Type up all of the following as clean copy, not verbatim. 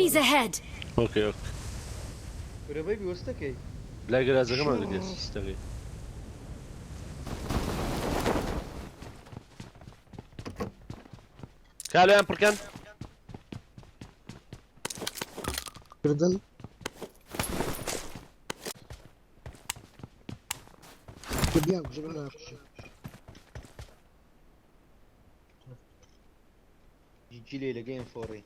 Enemies ahead! اوكي اوكي قريبي بيوستكي لا قرازة كمان قد يستغي كالو يام بركان جردن جبيان جبنا يجي لي لجيم فوري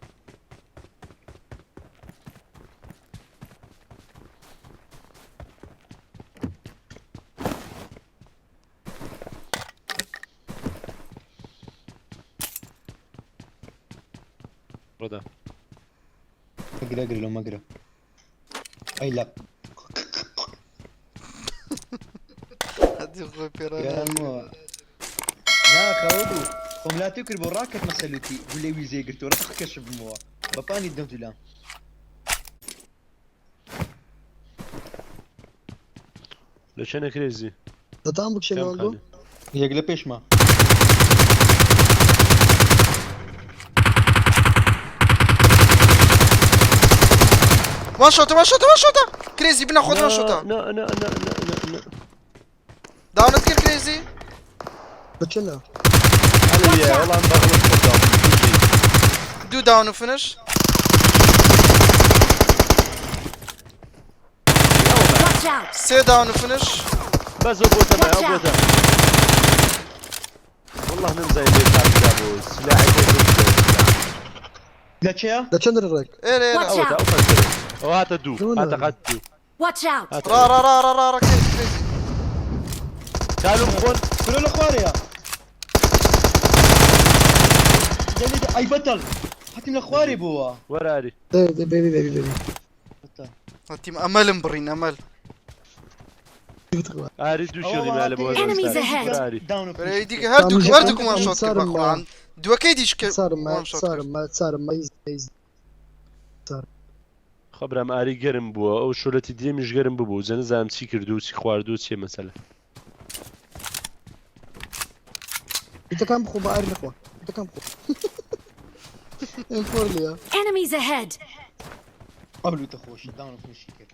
ردا اقرا لو ما اقرا اي لا هدي خوي بيران يا مو لا خاودو قوم لا تكر براكت مسلوتي قولي ويزي قلت ورا تخكش بموا باباني الدم لا ليش انا كريزي لا تعمق شيء كم والله خالي يقلب ايش ما وان شوت وان شوت وان شوت كريزي بناخذ وان شوت لا داون تكير كريزي بتشلها علي والله مبغلط دو داون وفينش Watch out! سي داون وفينش بس ابوته معي ابوته والله من زي اللي جابوا سلاح لا تشيا ده تشندر الريك ايه ليه Watch اوته out! اوفنسيف وهات دو دون هات ولا؟ قدو Watch out! را كريزي كانوا مخون كلوا الاخواريا اي بطل حتى من الاخواري بوا وراري بيبي تيم امل مبرين امل اريد شغلي مع الابواب Enemies ahead. وراري داون يديك هردكم وان شوت كمان دو اكيد صار وان ما شوت صار ما يز خبرم ئاری گەرم بووە ئەو شۆلەتی دێمیش گەرم ببوو جە نەزانم چی کردو چی خواردو چیە مەسەلە انت كم بخو بعرف اخوة انت كم بخو انفور لي Enemies ahead! قبل تخوش داون في الشيكر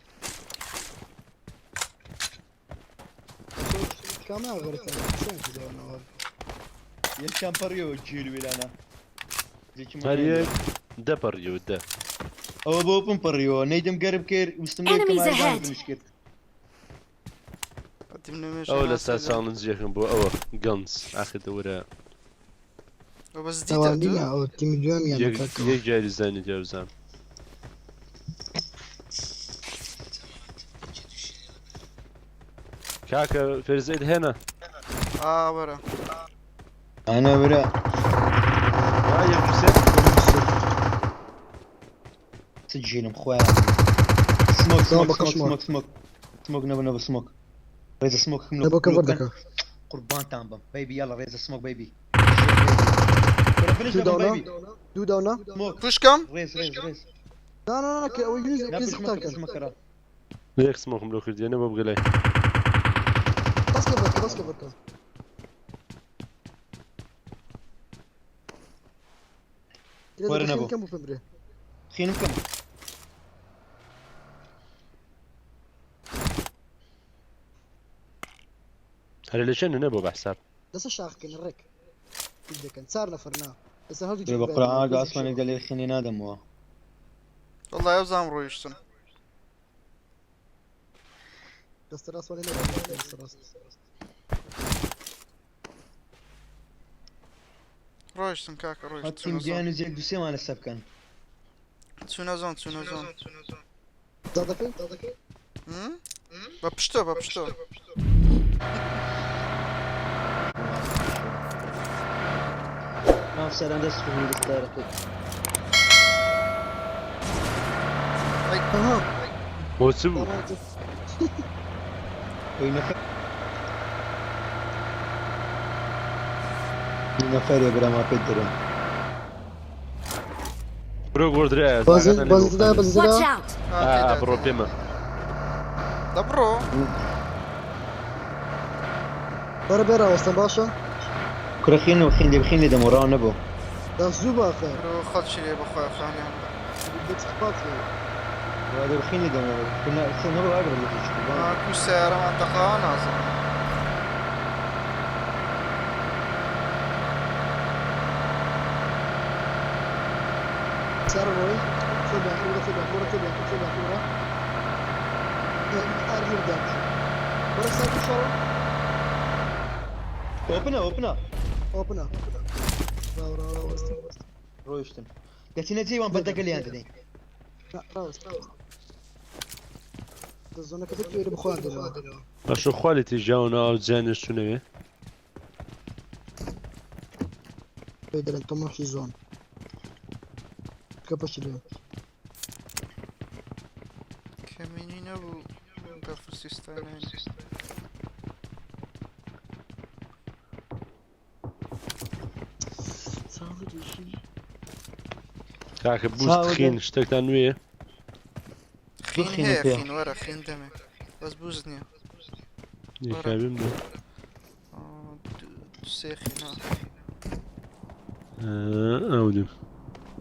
كم غير يا شامبريو جيل ولانا هەریەک دەپەڕیەوە دە او بو بمبريو نيدم قرب كير مستمر Enemies كمان ahead. مشكل ئەو لە سا چاڵنجێکم بۆ ئەوە گەنج ئاخر دەوەرە بس توانية دي او تيم جوام يعني یەک جاری زانی جاوزان کاکە فێرزەیت هێنا ورا انا برا یەک حوسێن سجلهم خويا سموك سموك، سموك سموك. سموك سموك سموك نبا سموك ريزا سموك نبغى كفر دكا قربان تامبم بيبي يلا ريزا سموك بيبي دو دونا دو دونا سموك بوش كم ريز لا لا لا او يوز لا كيس بسمك اختار كان بسمك راه یەک سمۆکم لەو کردی نەبە بگەلای بس كفر كان وين أبو؟ كم بفمري خينم كم هەرە لە شەنە نەبوو بەحساب بس الشاخ كان الريك كده كان صار نفرنا بس هذا يبقى قرآن اصلا يقدر يخيني نادم هو والله يوزام رويشتن بس راس ولا راس رويشتن كاكا رويشتن هاتين ديانو زي دوسي مال السبكان تسونازون صدقي بابشتو ما في سلام دس في الدار اها بۆ چ بوو نفر يا برا ما بيدرون برۆ گۆڕدرایە بس Watch out! بڕۆ پێمە دبرو برا برا وصل باشا كرخين وخين دي بخين دي مورا نبو ده زوبا اخر برو خد شي بخويا فهمي بدك تخبط فيه. وهذا الخيني ده كنا نروح اقرب لك. ماكو سيارة منطقة ناصر. سيارة روي ثبة أخيرة ثبة أخيرة. عارف يبدأ. ورا ساكن شرو. اوبنا أوبنا. راو رويشتن قالت زي وان بدك اللي انت دي. لا راوس. الزونة كتبت لي بخوان دلوقتي. شو خوالتي جاونا او زين شنو بدل انت ما في زون. كبش اليوم. كمينين ابو بفر سيستاينين. كاك بوست خين اشتقت انويه خين خين هي فيها. خين ورا خين دمي. بس بوزني. يكابيم ده سيخي اودو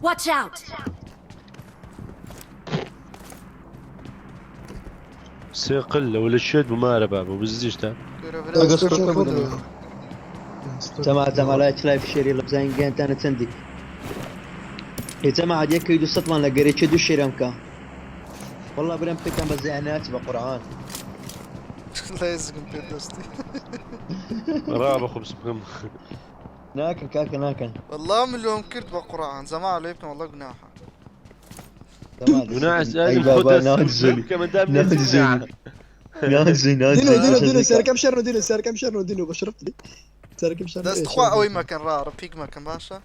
Watch out! سيقل ولا الشد وما بابا بزيش تا جماعة لا لايف شير يلا بزين جين تانا تندي. يا جماعة ديك يدو سطمان لقريت شدو الشير امكان. والله بريم بكم بزيانات بقرآن. لا يزقم بيدوستي. رابا خبز بكم ناكن والله من اليوم كنت بقرآن زمان عليكم والله قناحة. وناعس اي اجل بابا خد نازل كمان دام نازل نازل دينو سير كم شرنو دينو بشرفت لي. سير كم شرنو. دست خوا اوي مكان راه رفيق مكان باشا.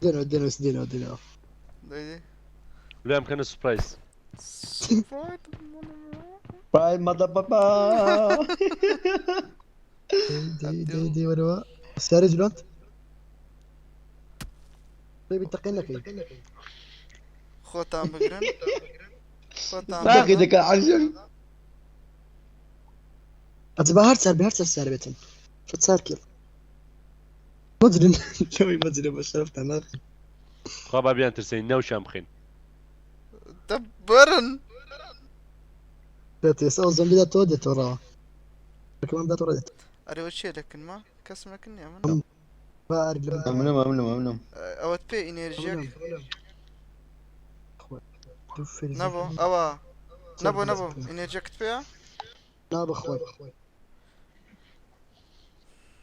دينو. ديدي. لا كان سبرايز باي ماذا بابا. دي وروا. سير جلونت. طيب يتقين لك ايه. خوتان بقرن. خوتان. باقي ذاك العجل. اتباهرت سار بيتن. فتصار كيل. مجرم شوي مجرم بشرفت انا. خابا بيان ترسين نو شامخين دبرن. تاتي سو زومبي ده تودي ترى. كمان ده تودي. اري وشي لكن ما كسمك اني امن. ما اعرف لما. امنم. اوت بي انرجيك. نبو نبو اوا. نبو انرجيك فيها. نبو اخوي.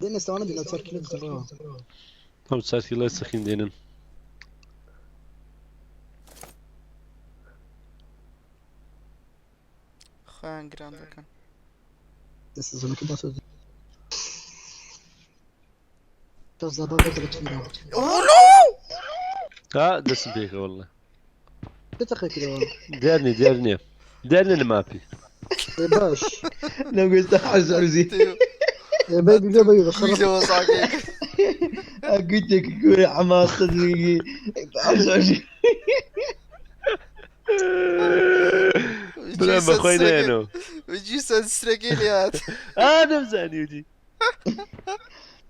دينا استوانا دينا تصير كيلو ترى. هم تساتي الله يسخين دينن خان جراند كان. بس زمان كده صوت. بس ده بقى كده. دس بيك والله تتخيل كده. دارني انا ما في باش. لو قلت حزر زي يا بيبي بخرب. فيديو صاحبي. قلت لك كوري حماس صدقي حزر. بلا ما خوينينو ويجي سنسرقيليات. انا مزاني ودي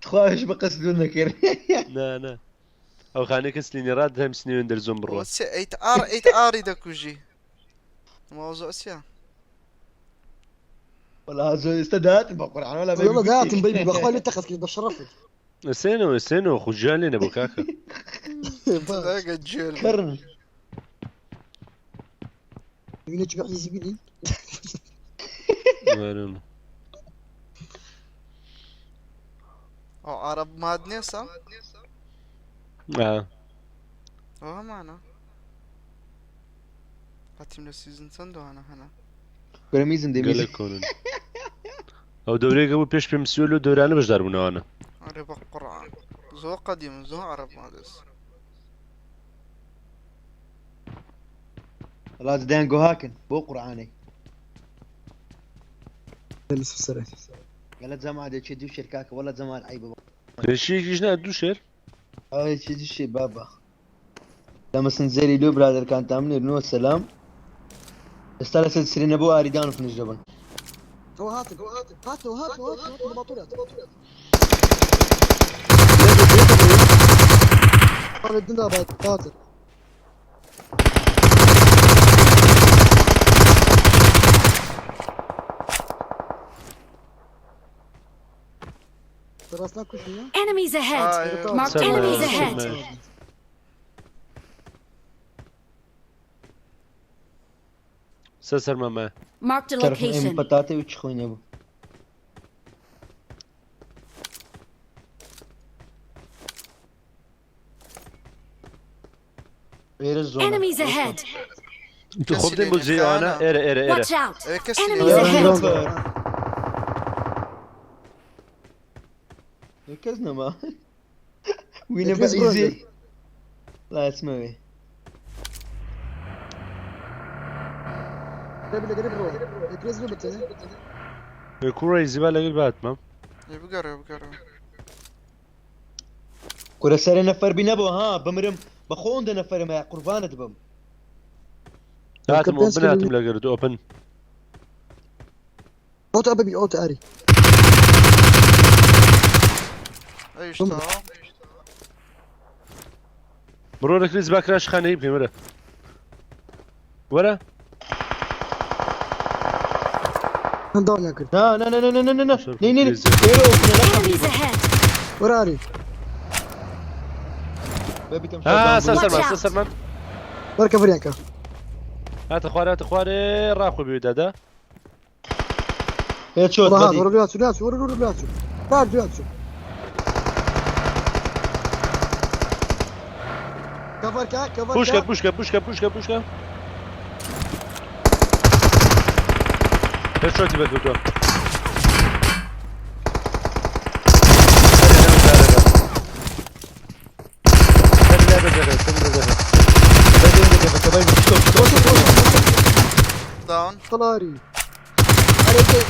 تخواش بقصدونا كير. لا او خاني كسليني راد هم سنين در زمبرو وسي 8R داكوجي. موضوع سيا. والله هذا استدات بقرآن ولا بيبي. والله دات بيبي بخوي تاخذ كده بشرفك. سينو خجالي نبو كاكا تلاقى الجيل. كرن. يبيني تبع يزبيني. مالون او عرب مادني صح؟ اه معنا. هاتي من السيزون سندو انا هنا. كرميزن دي قال لك كونن او دوري قبل بيش بمسيولو دوري انا باش ضربنا انا عرب القرآن. زو قديم زو عرب مادس. خلاص دانجو هاكن بو قرآني. بس السريع. قالت زمان دي تشدو شركاك والله زمان عيبه. شي كيشنا ادو شير هاي تشدو شي بابا. لما سنزيري لو برادر كان تامني نو السلام. استلست سرين ابو اريدان في الجبل. هو هات مباطولات. هذا الدنيا بعد قاتل. Taraftan koşun ya. Enemies ahead. Ay, Marked Sen enemies de- ahead. sen de- Sesler me. Marked a Tarafın en location. patate 3 خوينه bu. غير الزون Enemies ahead. خب دين بوزي انا اري Watch out. Evet kesin. Enemies يا ahead. رب ركزنا ما وين ركز بعيزي لا اسمعي قريب روح. يكرز له بتاعي. كورة زبالة قلب باتمام. بقرب. كرة سر نفر بنبو ها بمرم بخون ده نفر ما قربان دبم هاتم الكابتن بناتم سكرين. لقرد اوبن. اوت ابي اوت اري. Ay işte. برو ركز باكراش خانه يبني ورا. ورا. داون ياكل. لا لا لا لا لا لا شوف ني ني الكريزي. Enemies ahead. ورا اري. سسر من. بركة فريانكا. هات اخواري راكو بيدادا. هيد شوت ورا هذا بدي ورا بياتسو ورا بياتسو. بعد بياتسو. كفر بوشكا. هيد شوت يبدو. Down. طلاري.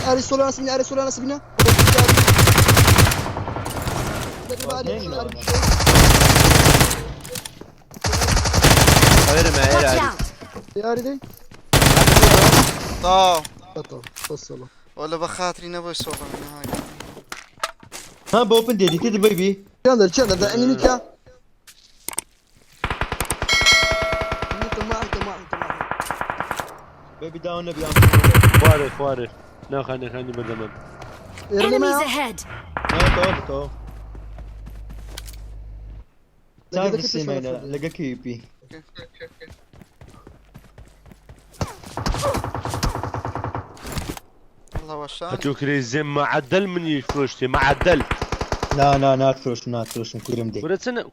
اري سولا ناس بنا. Watch out. يا اري دي. Down. بطل وصلوا. ولا بخاطري نبغى صوبة من هاي. ها بوبن ديدي كده بيبي تشاندر ده اني نيكا. انت ما بيبي داون نبي خواري. نا خاني بدمم. يرمي Enemies معه. ahead. تو تعرف لقيتك السيما هنا تشوف. لقى كيبي الله وشان. اتو كريزي معدل من يفروشتي معدل. لا تفروش كورم دي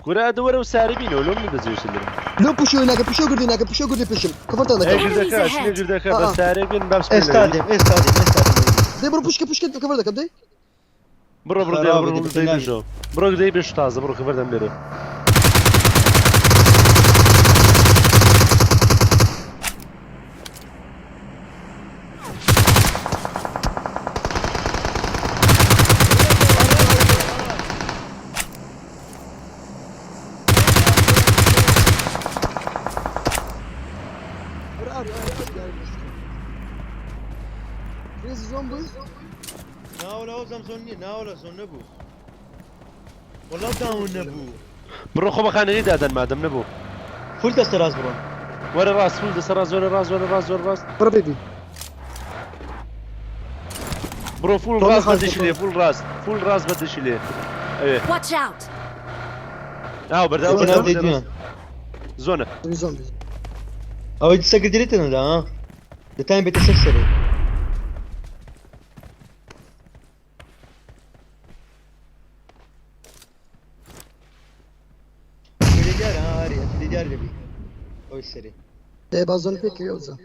كورة ادورة وساربين ولو من بزيوش اللي. لو بوشو هناك بوشو قردي بيشم. كفرت ايه هناك. قردكا شنو قردكا بس ساربين بابس استادم دي برو بوشكا كفرت كبدي. برو دي بيش تازة برو كفردم بيرو. كريزي زومبي. ناولا زمزوني ناولا زون نبو والله داون نبو برو خو بخانه يدا دن مادم نبو. فول تستراز برو ورا راس فول دس راس ورا راس. برا بيبي. برو فول والله راس خالص بدش ليه فول راس بدش ليه. ايه Watch out. كنا دي ديان زونه. زومبي. او يتسكر ديريتنا ده ها ده تايم بيتسكر ربي او السري ده بازون بيك يوزا.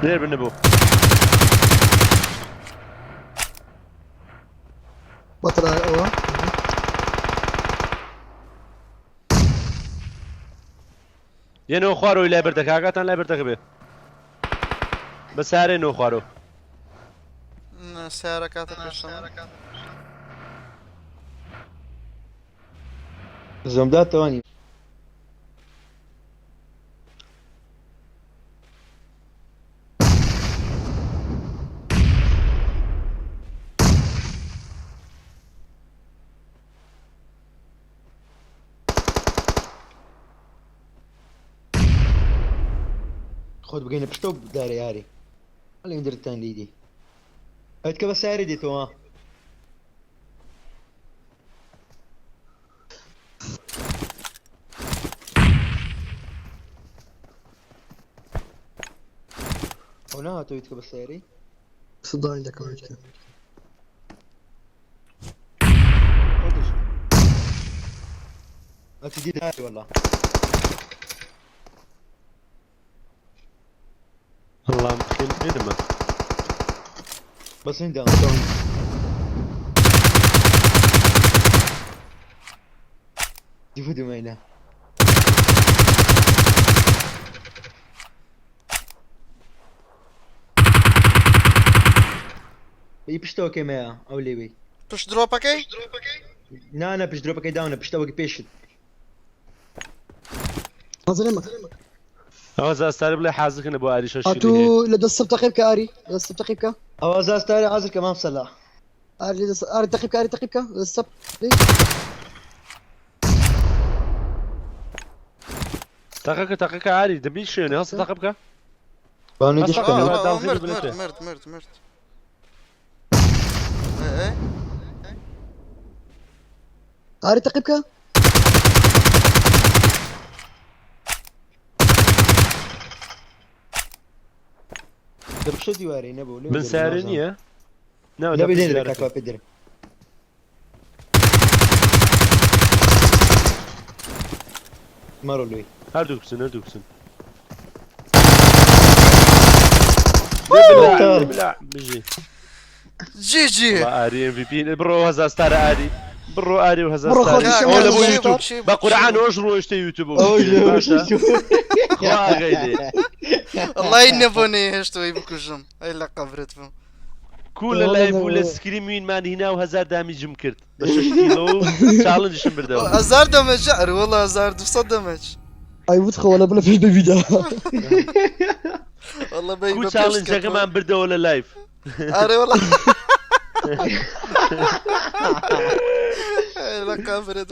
ليه بالنبو. بطل ايوه. ينو خوارو الى بردك هاكاتن لا بردك به. بس هاري نو خوارو. سيارة كاتب الشمال. زومدات تواني خود بقينا بشتوب داري ياري اللي ندير التاني ليدي هتك بس ساري دي تو ها هنا تو يتك بس ساري صدق عندك وجه. هتجي داري والله والله ممكن يدمه بس عندي جيفودي معنا بيشتو كيما او ليبي Push drop okej? نا بيش دروبك داون بيشتو بيشت سلامك. ئەوە زاستاری بڵێ حازکن بۆ ئاریشە هاتو لدى تقيبك اري لدى تقيبك او زاز تاري عازر كمان صلاح اري لدى اري تقيبك السب ليه تاقەکە ئاری دەبی شوێنێ هەڵسە تاقە بکە بانو أصلاً ديش آه. كمان مرد. ايه اري تقيبك دبشة ديواري نبو من ساري نییە لا ناو بدين لك اكوا بدري مارو لوي هەردوو بچن بژی جي جي ئاری MVP بڕۆ هەزارستارە ئاری بڕۆ ئاری و بڕۆ خۆت هەزارستار شەو ئەو لە بۆ هەزار یوتیوب شەو. بە قورعان ئەوش ڕۆیشتە یوتیوب والله اني بوني هشتوي بكوجم اي لا قبرت فم کوو لە لای بوو لە سکرین وینمان هینا و 1000 دامیجم کرد بە 6 کیلۆ چاڵنجشم بردەوە ازار دمج والله ازار 200 دمج اي بدخل ولا بلا فيش بفيديو والله باي کوو چاڵنجەکەمان بردەوە لە لایف اري والله لا قبرت